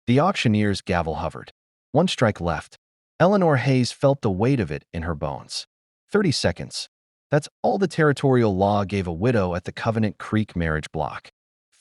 The auctioneer's gavel hovered. One strike left. Eleanor Hayes felt the weight of it in her bones. 30 seconds. That's all the territorial law gave a widow at the Covenant Creek marriage block.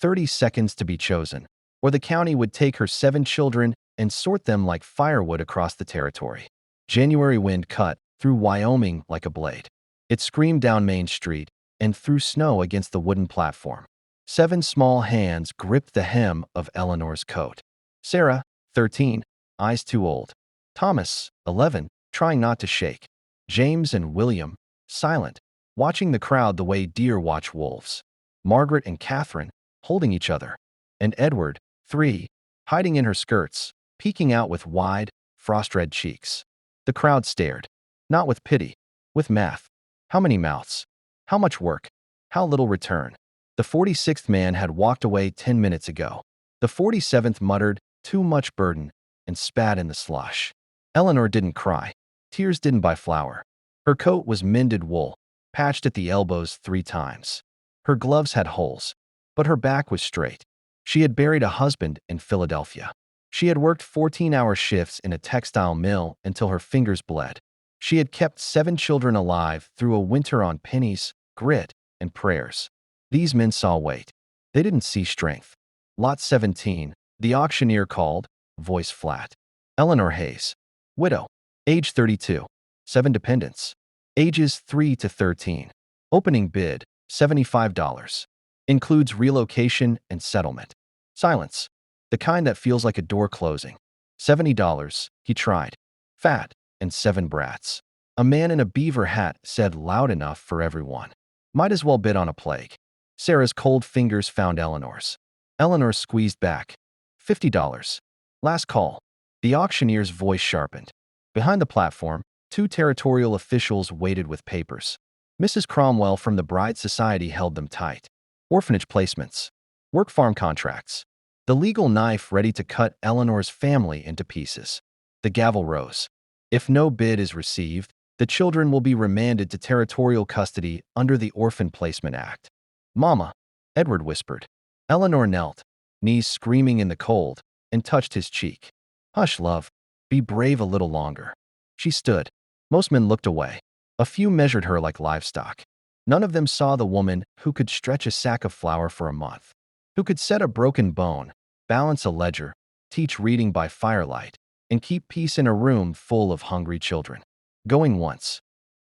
30 seconds to be chosen, or the county would take her 7 children and sort them like firewood across the territory. January wind cut through Wyoming like a blade. It screamed down Main Street and threw snow against the wooden platform. 7 small hands gripped the hem of Eleanor's coat. Sarah, 13, eyes too old. Thomas, 11, trying not to shake. James and William, silent, watching the crowd the way deer watch wolves. Margaret and Catherine, holding each other. And Edward, 3, hiding in her skirts, peeking out with wide, frost-red cheeks. The crowd stared, not with pity, with math. How many mouths? How much work? How little return? The 46th man had walked away 10 minutes ago. The 47th muttered, "Too much burden," and spat in the slush. Eleanor didn't cry. Tears didn't buy flour. Her coat was mended wool, patched at the elbows 3 times. Her gloves had holes, but her back was straight. She had buried a husband in Philadelphia. She had worked 14-hour shifts in a textile mill until her fingers bled. She had kept 7 children alive through a winter on pennies, grit, and prayers. These men saw weight. They didn't see strength. Lot 17, the auctioneer called, voice flat. Eleanor Hayes, widow, age 32, 7 dependents, ages 3 to 13. Opening bid, $75. Includes relocation and settlement. Silence. The kind that feels like a door closing. $70, he tried. Fat and 7 brats. A man in a beaver hat said loud enough for everyone. Might as well bid on a plague. Sarah's cold fingers found Eleanor's. Eleanor squeezed back. $50. Last call. The auctioneer's voice sharpened. Behind the platform, 2 territorial officials waited with papers. Mrs. Cromwell from the Bride Society held them tight. Orphanage placements. Work farm contracts. The legal knife ready to cut Eleanor's family into pieces. The gavel rose. If no bid is received, the children will be remanded to territorial custody under the Orphan Placement Act. "Mama," Edward whispered. Eleanor knelt, knees screaming in the cold, and touched his cheek. "Hush, love. Be brave a little longer." She stood. Most men looked away. A few measured her like livestock. None of them saw the woman who could stretch a sack of flour for a month, who could set a broken bone, balance a ledger, teach reading by firelight, and keep peace in a room full of hungry children. Going once.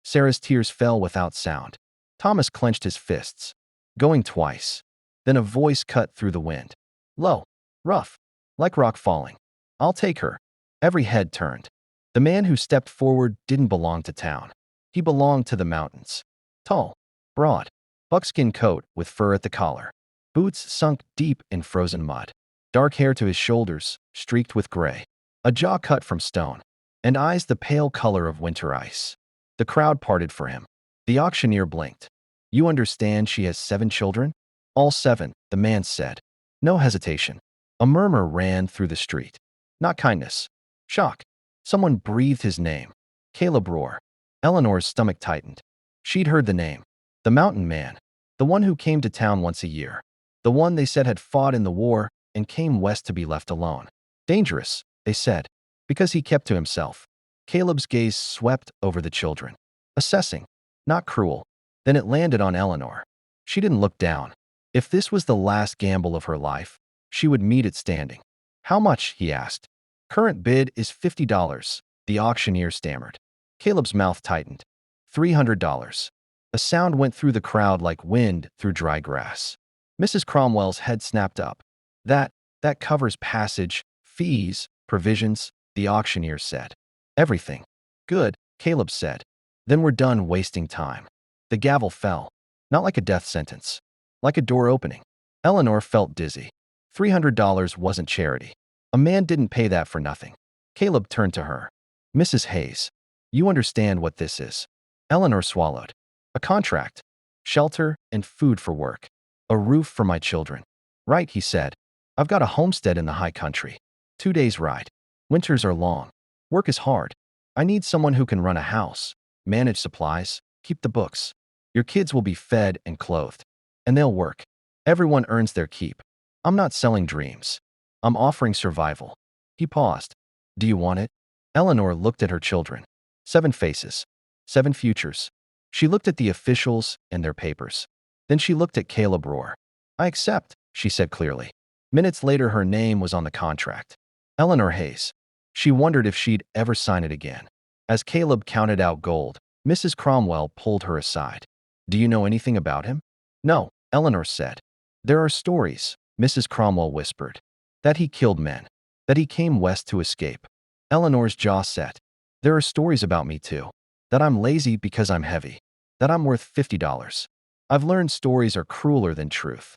Sarah's tears fell without sound. Thomas clenched his fists. Going twice. Then a voice cut through the wind. Low. Rough. Like rock falling. "I'll take her." Every head turned. The man who stepped forward didn't belong to town. He belonged to the mountains. Tall. Broad. Buckskin coat with fur at the collar. Boots sunk deep in frozen mud. Dark hair to his shoulders, streaked with gray. A jaw cut from stone. And eyes the pale color of winter ice. The crowd parted for him. The auctioneer blinked. "You understand she has 7 children?" "All 7, the man said. No hesitation. A murmur ran through the street. Not kindness. Shock. Someone breathed his name. Caleb Rohr. Eleanor's stomach tightened. She'd heard the name. The mountain man. The one who came to town once a year. The one they said had fought in the war and came west to be left alone. Dangerous, they said, because he kept to himself. Caleb's gaze swept over the children. Assessing. Not cruel. Then it landed on Eleanor. She didn't look down. If this was the last gamble of her life, she would meet it standing. "How much?" he asked. "Current bid is $50, the auctioneer stammered. Caleb's mouth tightened. $300. A sound went through the crowd like wind through dry grass. Mrs. Cromwell's head snapped up. That covers passage, fees, provisions," the auctioneer said. "Everything." "Good," Caleb said. "Then we're done wasting time." The gavel fell. Not like a death sentence. Like a door opening. Eleanor felt dizzy. $300 wasn't charity. A man didn't pay that for nothing. Caleb turned to her. "Mrs. Hayes, you understand what this is." Eleanor swallowed. "A contract. Shelter and food for work. A roof for my children." "Right," he said. "I've got a homestead in the high country. 2 days' ride. Winters are long. Work is hard. I need someone who can run a house, manage supplies, keep the books. Your kids will be fed and clothed. And they'll work. Everyone earns their keep. I'm not selling dreams. I'm offering survival. He paused. Do you want it? Eleanor looked at her children. 7 faces. 7 futures. She looked at the officials and their papers. Then she looked at Caleb Rohr. I accept, she said clearly. Minutes later, her name was on the contract. Eleanor Hayes. She wondered if she'd ever sign it again. As Caleb counted out gold, Mrs. Cromwell pulled her aside. Do you know anything about him? No, Eleanor said. There are stories, Mrs. Cromwell whispered. That he killed men. That he came west to escape. Eleanor's jaw set. There are stories about me too. That I'm lazy because I'm heavy. That I'm worth $50. I've learned stories are crueler than truth.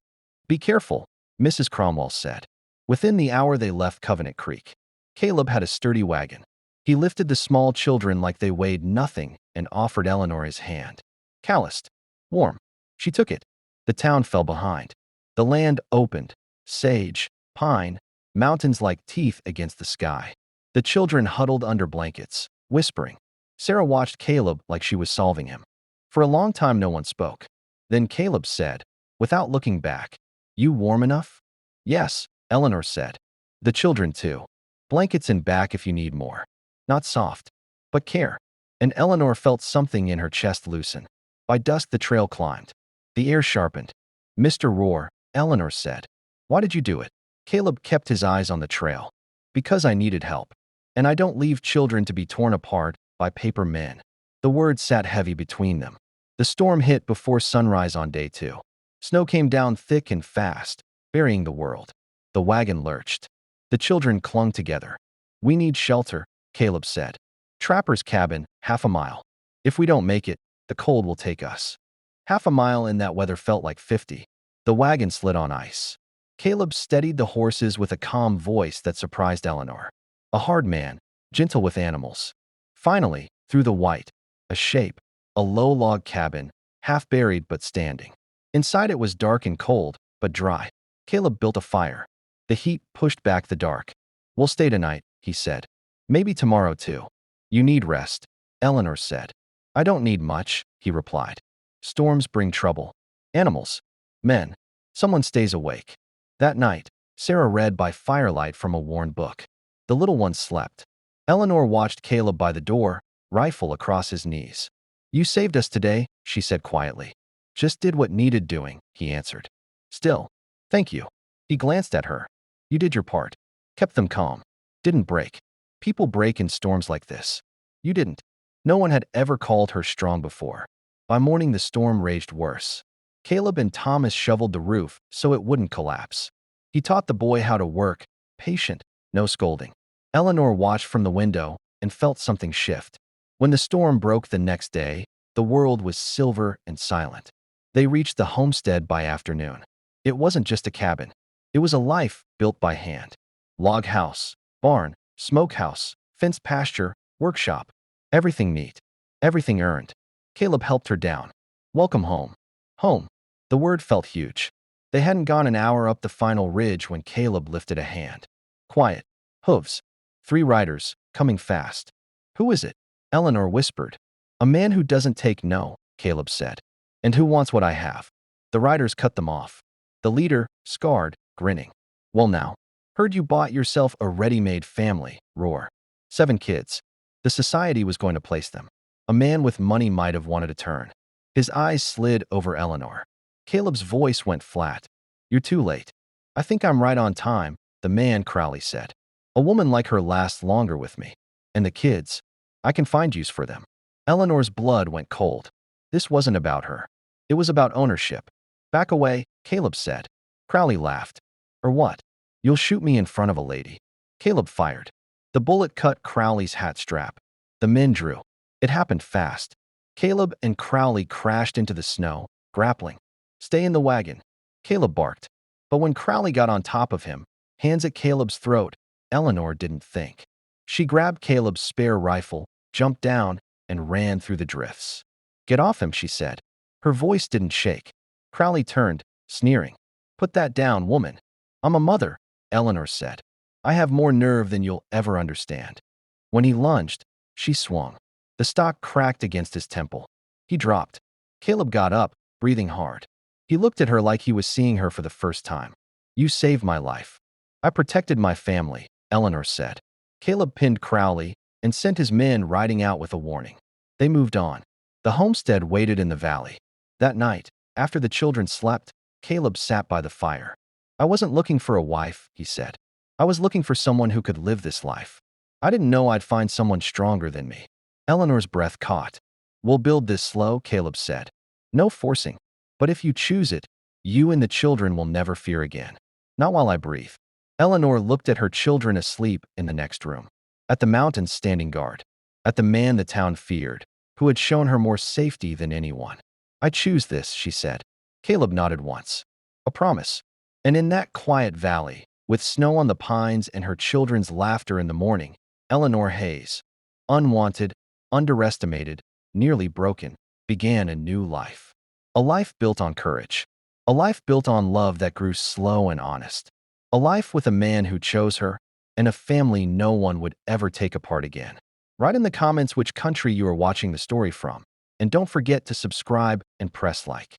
Be careful, Mrs. Cromwell said. Within the hour they left Covenant Creek. Caleb had a sturdy wagon. He lifted the small children like they weighed nothing and offered Eleanor his hand. Calloused. Warm. She took it. The town fell behind. The land opened. Sage, pine, mountains like teeth against the sky. The children huddled under blankets, whispering. Sarah watched Caleb like she was solving him. For a long time no one spoke. Then Caleb said, without looking back, You warm enough? Yes, Eleanor said. The children too. Blankets in back if you need more. Not soft, but care. And Eleanor felt something in her chest loosen. By dusk the trail climbed. The air sharpened. Mr. Rohr, Eleanor said. Why did you do it? Caleb kept his eyes on the trail. Because I needed help. And I don't leave children to be torn apart by paper men. The words sat heavy between them. The storm hit before sunrise on day 2. Snow came down thick and fast, burying the world. The wagon lurched. The children clung together. We need shelter, Caleb said. Trapper's cabin, half a mile. If we don't make it, the cold will take us. Half a mile in that weather felt like 50. The wagon slid on ice. Caleb steadied the horses with a calm voice that surprised Eleanor. A hard man, gentle with animals. Finally, through the white, a shape, a low log cabin, half buried but standing. Inside it was dark and cold, but dry. Caleb built a fire. The heat pushed back the dark. We'll stay tonight, he said. Maybe tomorrow too. You need rest, Eleanor said. I don't need much, he replied. Storms bring trouble. Animals. Men. Someone stays awake. That night, Sarah read by firelight from a worn book. The little ones slept. Eleanor watched Caleb by the door, rifle across his knees. You saved us today, she said quietly. Just did what needed doing, he answered. Still, thank you. He glanced at her. You did your part. Kept them calm. Didn't break. People break in storms like this. You didn't. No one had ever called her strong before. By morning the storm raged worse. Caleb and Thomas shoveled the roof so it wouldn't collapse. He taught the boy how to work, patient, no scolding. Eleanor watched from the window and felt something shift. When the storm broke the next day, the world was silver and silent. They reached the homestead by afternoon. It wasn't just a cabin. It was a life built by hand. Log house, barn, smokehouse, fenced pasture, workshop. Everything neat. Everything earned. Caleb helped her down. Welcome home. Home. The word felt huge. They hadn't gone an hour up the final ridge when Caleb lifted a hand. Quiet. Hooves. 3 riders, coming fast. Who is it? Eleanor whispered. A man who doesn't take no, Caleb said. And who wants what I have? The riders cut them off. The leader, scarred, grinning. Well now, heard you bought yourself a ready-made family, Rohr. 7 kids. The society was going to place them. A man with money might have wanted a turn. His eyes slid over Eleanor. Caleb's voice went flat. You're too late. I think I'm right on time, the man Crowley said. A woman like her lasts longer with me. And the kids, I can find use for them. Eleanor's blood went cold. This wasn't about her. It was about ownership. Back away, Caleb said. Crowley laughed. Or what? You'll shoot me in front of a lady. Caleb fired. The bullet cut Crowley's hat strap. The men drew. It happened fast. Caleb and Crowley crashed into the snow, grappling. Stay in the wagon. Caleb barked. But when Crowley got on top of him, hands at Caleb's throat, Eleanor didn't think. She grabbed Caleb's spare rifle, jumped down, and ran through the drifts. Get off him, she said. Her voice didn't shake. Crowley turned, sneering. Put that down, woman. I'm a mother, Eleanor said. I have more nerve than you'll ever understand. When he lunged, she swung. The stock cracked against his temple. He dropped. Caleb got up, breathing hard. He looked at her like he was seeing her for the first time. You saved my life. I protected my family, Eleanor said. Caleb pinned Crowley and sent his men riding out with a warning. They moved on. The homestead waited in the valley. That night, after the children slept, Caleb sat by the fire. I wasn't looking for a wife, he said. I was looking for someone who could live this life. I didn't know I'd find someone stronger than me. Eleanor's breath caught. We'll build this slow, Caleb said. No forcing. But if you choose it, you and the children will never fear again. Not while I breathe. Eleanor looked at her children asleep in the next room. At the mountains standing guard. At the man the town feared, who had shown her more safety than anyone. I choose this, she said. Caleb nodded once. A promise. And in that quiet valley, with snow on the pines and her children's laughter in the morning, Eleanor Hayes, unwanted, underestimated, nearly broken, began a new life. A life built on courage. A life built on love that grew slow and honest. A life with a man who chose her, and a family no one would ever take apart again. Write in the comments which country you are watching the story from, and don't forget to subscribe and press like.